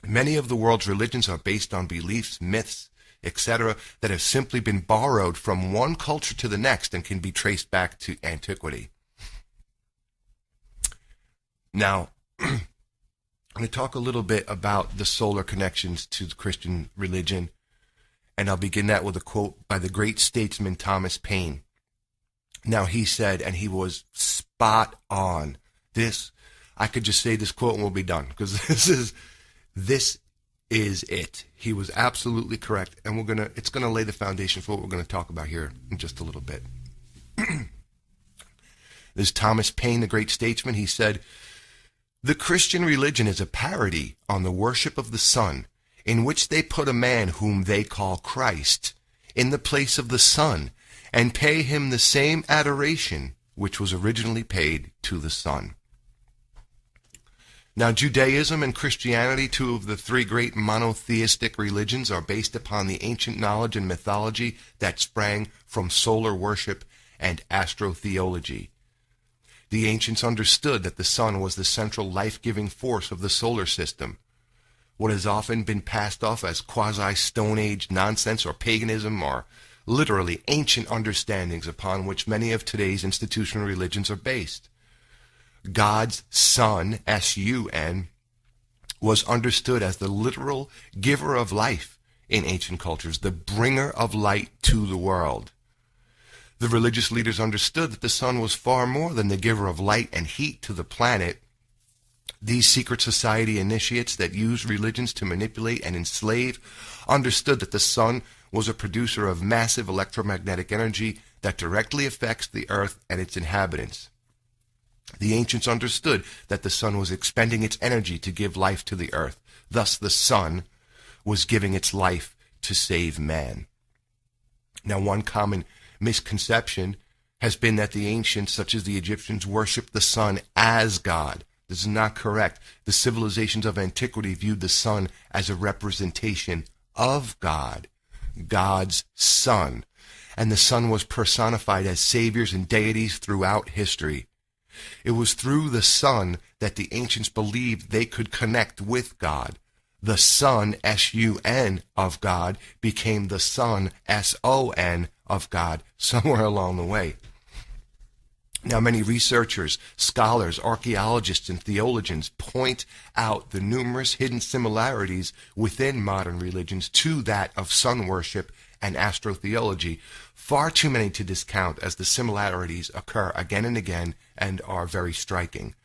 Many of the world's religions are based on beliefs, myths, etc., that have simply been borrowed from one culture to the next and can be traced back to antiquity. Now, I'm going to talk a little bit about the solar connections to the Christian religion, and I'll begin that with a quote by the great statesman Thomas Paine. Now, he said, and he was spot on. I could just say this quote and we'll be done, because this is it. He was absolutely correct, and it's going to lay the foundation for what we're going to talk about here in just a little bit. This is Thomas Paine, the great statesman. He said, "The Christian religion is a parody on the worship of the sun, in which they put a man whom they call Christ in the place of the sun, and pay him the same adoration which was originally paid to the sun." Now, Judaism and Christianity, two of the three great monotheistic religions, are based upon the ancient knowledge and mythology that sprang from solar worship and astrotheology. The ancients understood that the sun was the central life-giving force of the solar system. What has often been passed off as quasi-Stone Age nonsense or paganism are literally ancient understandings upon which many of today's institutional religions are based. God's Son, S-U-N, was understood as the literal giver of life in ancient cultures, the bringer of light to the world. The religious leaders understood that the sun was far more than the giver of light and heat to the planet. These secret society initiates that used religions to manipulate and enslave understood that the sun was a producer of massive electromagnetic energy that directly affects the earth and its inhabitants. The ancients understood that the sun was expending its energy to give life to the earth. Thus, the sun was giving its life to save man. Now, one common misconception has been that the ancients, such as the Egyptians, worshipped the sun as God. This is not correct. The civilizations of antiquity viewed the sun as a representation of God, God's Son, and the sun was personified as saviors and deities throughout history. It was through the sun that the ancients believed they could connect with God. The Son, S-U-N, of God became the Son, S-O-N, of God somewhere along the way. Now, many researchers, scholars, archaeologists, and theologians point out the numerous hidden similarities within modern religions to that of sun worship and astrotheology, far too many to discount, as the similarities occur again and again and are very striking.